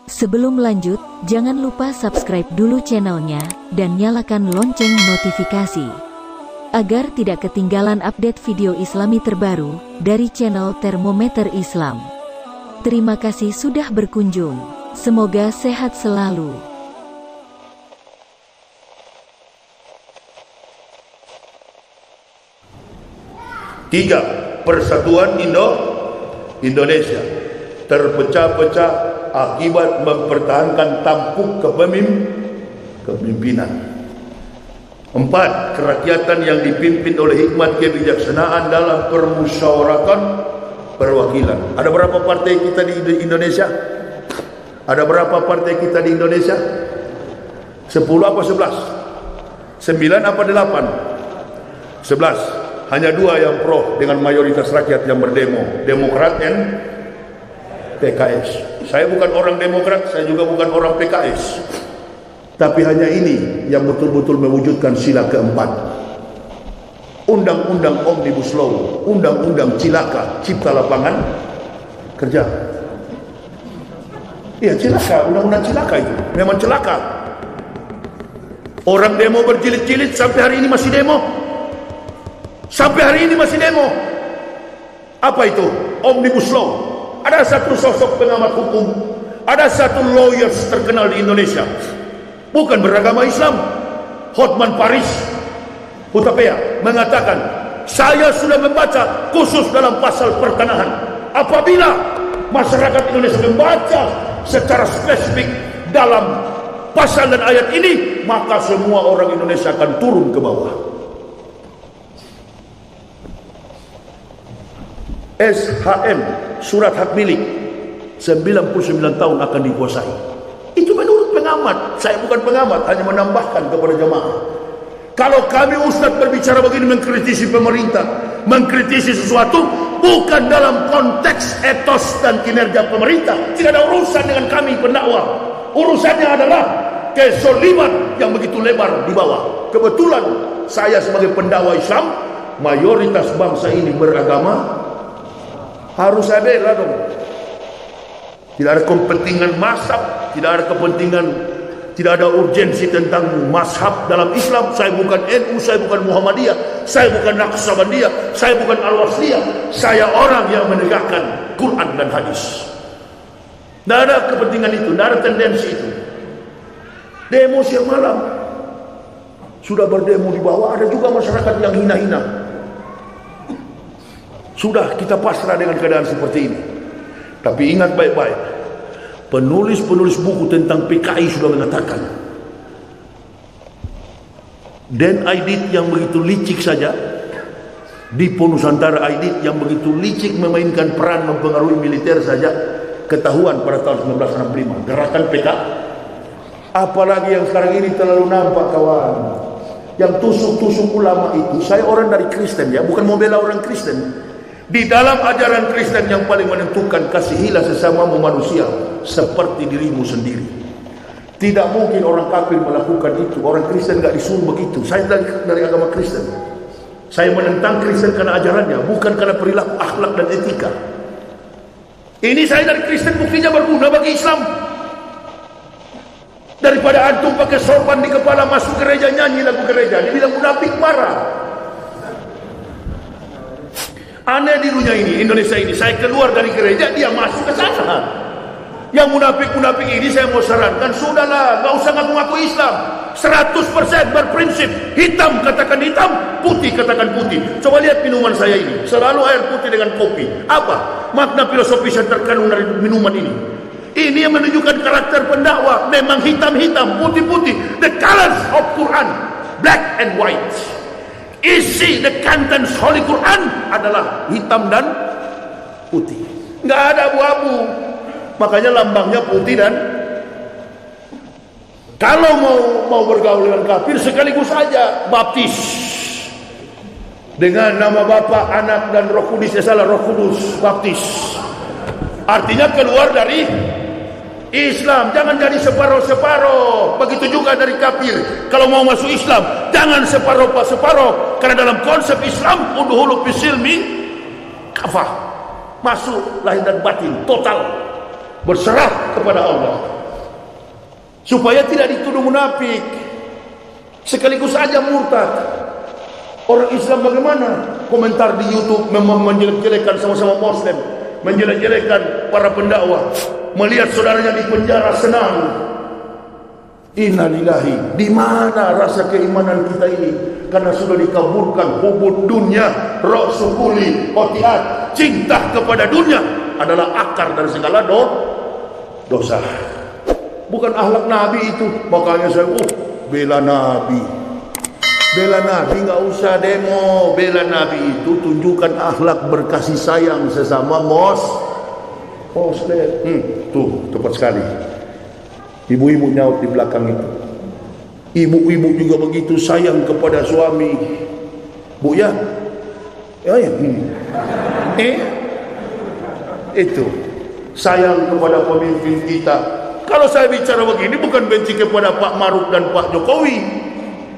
Sebelum lanjut, jangan lupa subscribe dulu channelnya dan nyalakan lonceng notifikasi agar tidak ketinggalan update video Islami terbaru dari channel Termometer Islam. Terima kasih sudah berkunjung. Semoga sehat selalu. Tiga, persatuan Indonesia terpecah-pecah akibat mempertahankan tampuk kepemimpinan. Empat, kerakyatan yang dipimpin oleh hikmat kebijaksanaan dalam permusyawaratan perwakilan. Ada berapa partai kita di Indonesia? Ada berapa partai kita di Indonesia? 10 apa 11? 9 apa 8? 11. Hanya 2 yang pro dengan mayoritas rakyat yang berdemo, Demokrat dan PKS. Saya bukan orang Demokrat, saya juga bukan orang PKS. Tapi hanya ini yang betul-betul mewujudkan sila keempat. Undang-undang Omnibus Law, undang-undang cilaka, cipta lapangan kerja. Iya, cilaka, undang-undang cilaka itu. Memang celaka. Orang demo berjilid-jilid sampai hari ini masih demo. Sampai hari ini masih demo. Apa itu? Omnibus Law. Ada satu sosok pengamat hukum, ada satu lawyers terkenal di Indonesia, bukan beragama Islam, Hotman Paris Hutapea, mengatakan, saya sudah membaca khusus dalam pasal pertanahan, apabila masyarakat Indonesia membaca secara spesifik dalam pasal dan ayat ini, maka semua orang Indonesia akan turun ke bawah. SHM, surat hak milik, 99 tahun akan dikuasai. Itu menurut pengamat. Saya bukan pengamat, hanya menambahkan kepada jemaah. Kalau kami ustaz berbicara begini, mengkritisi pemerintah, mengkritisi sesuatu, bukan dalam konteks etos dan kinerja pemerintah, tidak ada urusan dengan kami pendakwah. Urusannya adalah kezaliman yang begitu lebar di bawah. Kebetulan saya sebagai pendakwah Islam, mayoritas bangsa ini beragama, harus saya bela dong. Tidak ada kepentingan mazhab, tidak ada kepentingan, tidak ada urgensi tentang mazhab dalam Islam. Saya bukan NU, saya bukan Muhammadiyah, saya bukan Naqsabandiyah, saya bukan Al-Wasliyah. Saya orang yang menegakkan Quran dan hadis. Tidak ada kepentingan itu, tidak ada tendensi itu. Demo siang malam, sudah berdemo di bawah, ada juga masyarakat yang hina-hina. Sudah kita pasrah dengan keadaan seperti ini. Tapi ingat baik-baik, penulis-penulis buku tentang PKI sudah mengatakan, Dan Aidit yang begitu licik saja, Dipo Nusantara Aidit yang begitu licik memainkan peran mempengaruhi militer saja, ketahuan pada tahun 1965 gerakan PKI. Apalagi yang sekarang ini terlalu nampak, kawan, yang tusuk-tusuk ulama itu. Saya orang dari Kristen, ya, bukan mau bela orang Kristen. Di dalam ajaran Kristen yang paling menentukan, kasihilah sesamamu manusia seperti dirimu sendiri. Tidak mungkin orang kafir melakukan itu. Orang Kristen gak disuruh begitu. Saya dari agama Kristen. Saya menentang Kristen karena ajarannya, bukan karena perilaku, akhlak dan etika. Ini saya dari Kristen, buktinya berguna bagi Islam. Daripada antum pakai sorban di kepala masuk gereja nyanyi lagu gereja, dibilang munafik, marah. Aneh di dunia ini, Indonesia ini, saya keluar dari gereja, dia masuk ke sana. Yang munafik-munafik ini saya mau sarankan, sudahlah, gak usah ngaku-ngaku Islam. 100% berprinsip, hitam katakan hitam, putih katakan putih. Coba lihat minuman saya ini, selalu air putih dengan kopi. Apa makna filosofis yang terkandung dari minuman ini? Ini yang menunjukkan karakter pendakwah. Memang hitam-hitam, putih-putih. The colors of Quran, black and white. Isi the contents Holy Quran adalah hitam dan putih, nggak ada abu-abu. Makanya lambangnya putih. Dan kalau mau bergaul dengan kafir, sekaligus saja baptis dengan nama Bapa, Anak dan Roh Kudus. Salah, Roh Kudus, baptis. Artinya keluar dari Islam. Jangan jadi separoh-separoh. Begitu juga dari kafir, kalau mau masuk Islam jangan separoh-separoh. Karena dalam konsep Islam, udhulu fisilmi kafah, masuk lahir dan batin, total, berserah kepada Allah. supaya tidak dituduh munafik, sekaligus saja murtad. Orang Islam bagaimana komentar di YouTube menjelek-jelekan sama-sama Muslim, menjelek-jelekan para pendakwah, melihat saudaranya di penjara senang. Innalillahi. Di mana rasa keimanan kita ini? Karena sudah dikaburkan hubud dunia, rasululi, qati'at. Cinta kepada dunia adalah akar dari segala dosa. Bukan akhlak Nabi itu. Makanya saya bela Nabi. Bela Nabi nggak usah demo. Bela Nabi itu tunjukkan akhlak berkasih sayang sesama Muslim. Tuh tepat sekali. Ibu-ibu nyaut di belakang itu. Ibu-ibu juga begitu sayang kepada suami. Bu ya? Ya. Itu sayang kepada pemimpin kita. Kalau saya bicara begini bukan benci kepada Pak Maruf dan Pak Jokowi.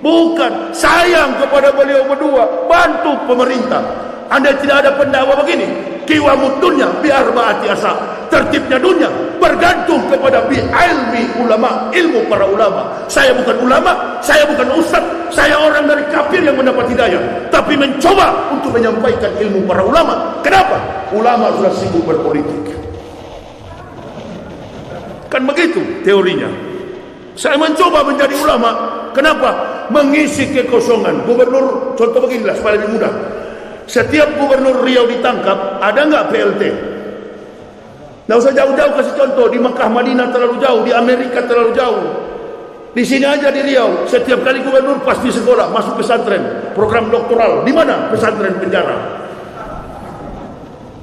Bukan, sayang kepada beliau berdua, bantu pemerintah. Anda tidak ada pendakwa begini, qiwamud dunya bi arba'ati asa. Tertibnya dunia bergantung kepada bi ilmi ulama, ilmu para ulama. Saya bukan ulama, saya bukan ustaz, saya orang dari kafir yang mendapat hidayah, tapi mencoba untuk menyampaikan ilmu para ulama. Kenapa? Ulama sudah sibuk berpolitik. Kan begitu teorinya. Saya mencoba menjadi ulama. Kenapa? Mengisi kekosongan. Gubernur, contoh beginilah supaya lebih mudah. Setiap gubernur Riau ditangkap, ada nggak PLT? Nggak usah jauh-jauh kasih contoh. Di Mekah, Madinah terlalu jauh, di Amerika terlalu jauh. Di sini aja di Riau, setiap kali gubernur pasti sekolah, masuk pesantren, program doktoral. Di mana? Pesantren penjara.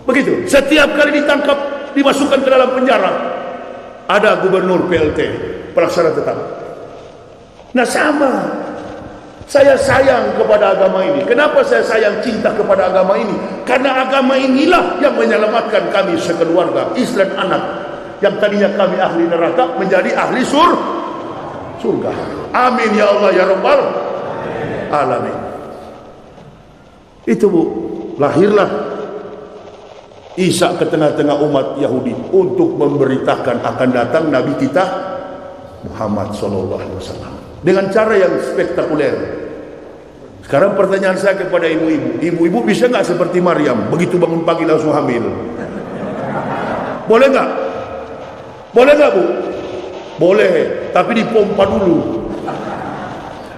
Begitu. Setiap kali ditangkap, dimasukkan ke dalam penjara, ada gubernur PLT, pelaksana tetap. Nah sama, saya sayang kepada agama ini. Kenapa saya sayang cinta kepada agama ini? Karena agama inilah yang menyelamatkan kami sekeluarga, istri dan anak. Yang tadinya kami ahli neraka menjadi ahli surga. Amin ya Allah ya Rabbal alamin. Itu Bu, lahirlah Isa ke tengah-tengah umat Yahudi untuk memberitakan akan datang Nabi kita Muhammad SAW dengan cara yang spektakuler. Sekarang pertanyaan saya kepada ibu-ibu bisa nggak seperti Maryam, begitu bangun pagi langsung hamil? Boleh nggak? Boleh nggak Bu? Boleh, tapi dipompa dulu.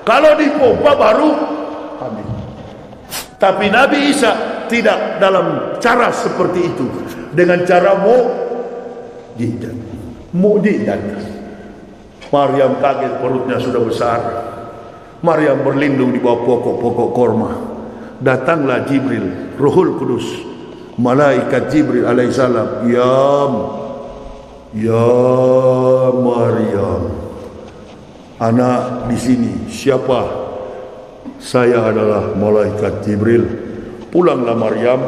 Kalau dipompa baru hamil. Tapi Nabi Isa tidak dalam cara seperti itu, dengan cara mukjizat. Maryam kaget, perutnya sudah besar. Maryam berlindung di bawah pokok-pokok korma. Datanglah Jibril, Ruhul Kudus, malaikat Jibril alaihissalam. Ya Maryam, anak di sini siapa? Saya adalah malaikat Jibril. Pulanglah Maryam,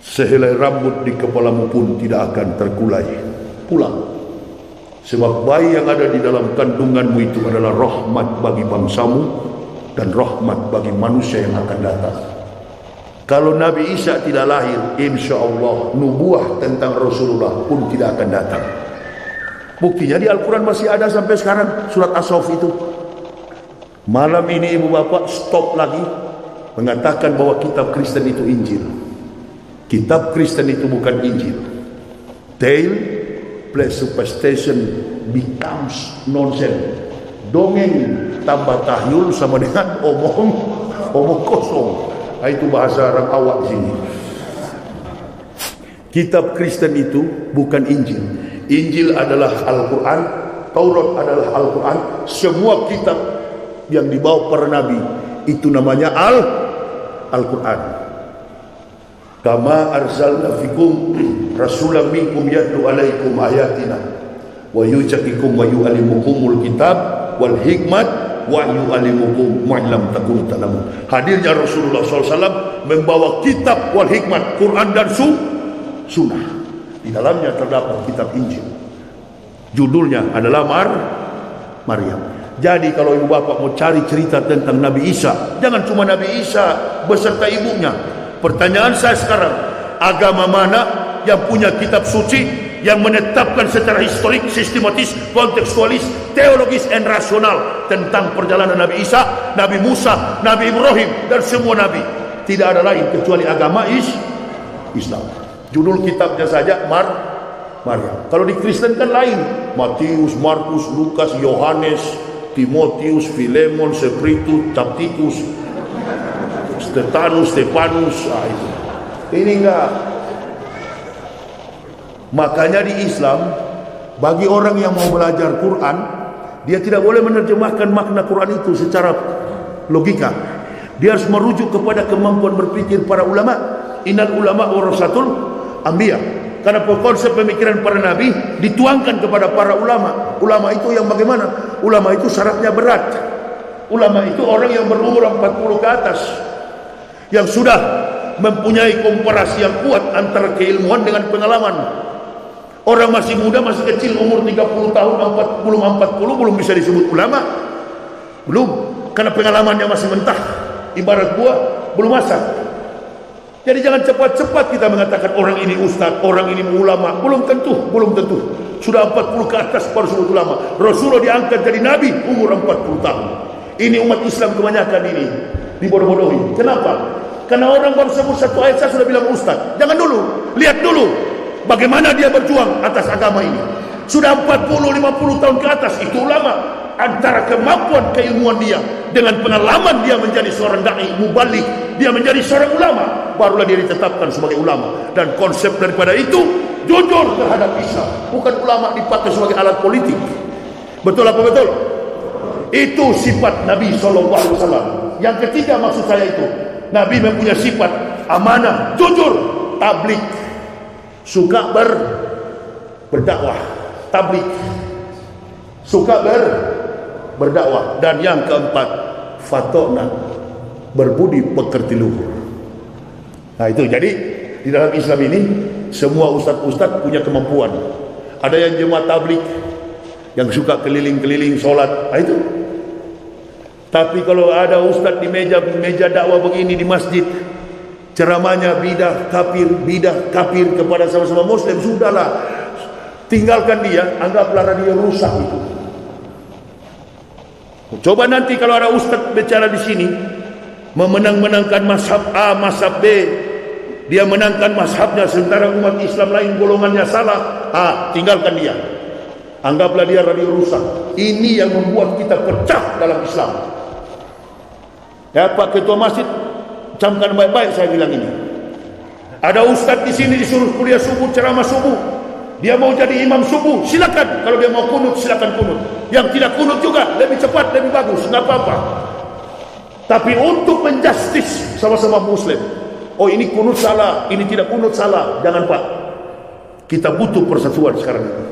sehelai rambut di kepalamu pun tidak akan terkulai. Pulang. Sebab bayi yang ada di dalam kandunganmu itu adalah rahmat bagi bangsamu dan rahmat bagi manusia yang akan datang. Kalau Nabi Isa tidak lahir, insya Allah nubuah tentang Rasulullah pun tidak akan datang. Buktinya di Al-Quran masih ada sampai sekarang, surat As-Saff itu. Malam ini ibu bapak stop lagi mengatakan bahwa kitab Kristen itu Injil. Kitab Kristen itu bukan Injil. Tale plus superstition becomes nonsense. Dongeng tambah tahyul sama dengan omong kosong. Itu bahasa orang awak di sini. Kitab Kristen itu bukan Injil. Injil adalah Al-Quran, Taurat adalah Al-Quran. Semua kitab yang dibawa para nabi itu namanya Al-Quran. Kama arsalna fikum rasulan minkum yatlu alaikum ayatina wa yuzakkikum wa yu'allimukumul kitab wal hikmat wa yu'allimukum ma lam takunu ta'lamun. Hadirnya Rasulullah SAW membawa kitab wal hikmat, Quran dan sunnah. Di dalamnya terdapat kitab Injil. Judulnya adalah Maryam. Jadi kalau ibu bapak mau cari cerita tentang Nabi Isa, jangan cuma Nabi Isa beserta ibunya. Pertanyaan saya sekarang, agama mana yang punya kitab suci yang menetapkan secara historik, sistematis, kontekstualis, teologis, dan rasional tentang perjalanan Nabi Isa, Nabi Musa, Nabi Ibrahim, dan semua Nabi. Tidak ada lain kecuali agama Islam. Judul kitabnya saja Maryam. Kalau di Kristen kan lain. Matius, Markus, Lukas, Yohanes, Timotius, Filemon, Spiritus, Taptikus, Stefanus. Itu. Ini enggak. Makanya di Islam, bagi orang yang mau belajar Quran, dia tidak boleh menerjemahkan makna Quran itu secara logika. Dia harus merujuk kepada kemampuan berpikir para ulama. Innal ulama warasatul anbiya. Karena konsep pemikiran para nabi dituangkan kepada para ulama. Ulama itu yang bagaimana? Ulama itu syaratnya berat. Ulama itu orang yang berumur 40 ke atas, yang sudah mempunyai komparasi yang kuat antara keilmuan dengan pengalaman. Orang masih muda, masih kecil, umur 30 tahun, 40 belum bisa disebut ulama. Belum, karena pengalamannya masih mentah. Ibarat buah belum masak. Jadi jangan cepat-cepat kita mengatakan orang ini ustaz, orang ini ulama. Belum tentu. Sudah 40 ke atas baru disebut ulama. Rasulullah diangkat jadi nabi umur 40 tahun. Ini umat Islam kebanyakan ini dibodoh-bodohi. Kenapa? Karena orang baru sebut satu ayat saya sudah bilang ustaz. Jangan dulu, lihat dulu bagaimana dia berjuang atas agama ini. Sudah 40-50 tahun ke atas, itu ulama. Antara kemampuan keilmuan dia dengan pengalaman dia menjadi seorang dai mubalik, dia menjadi seorang ulama, barulah dia ditetapkan sebagai ulama. Dan konsep daripada itu jujur terhadap Islam, bukan ulama dipakai sebagai alat politik. Betul apa betul? Itu sifat Nabi SAW. Yang ketiga maksud saya itu, Nabi mempunyai sifat amanah, jujur, tablik, suka berdakwah, tablik, suka berdakwah. Dan yang keempat, fatona, berbudi pekerti luhur. Nah itu, jadi di dalam Islam ini semua ustaz-ustaz punya kemampuan. Ada yang jemaah tablik, yang suka keliling-keliling sholat, nah itu. Tapi kalau ada ustaz di meja dakwah begini di masjid, ceramahnya bidah kafir kepada sama-sama muslim, sudahlah, tinggalkan dia, anggaplah radio rusak itu. Coba nanti kalau ada ustaz bicara di sini memenang-menangkan mazhab A, mazhab B, dia menangkan mazhabnya sementara umat Islam lain golongannya salah, tinggalkan dia. Anggaplah dia radio rusak. Ini yang membuat kita pecah dalam Islam. Ya Pak Ketua Masjid, camkan baik-baik saya bilang ini. Ada ustaz di sini disuruh kuliah subuh, ceramah subuh. Dia mau jadi imam subuh, silakan. Kalau dia mau kunut, silakan kunut. Yang tidak kunut juga, lebih cepat, lebih bagus, nggak apa-apa. Tapi untuk menjustis sama-sama muslim, oh ini kunut salah, ini tidak kunut salah, jangan Pak. Kita butuh persatuan sekarang ini.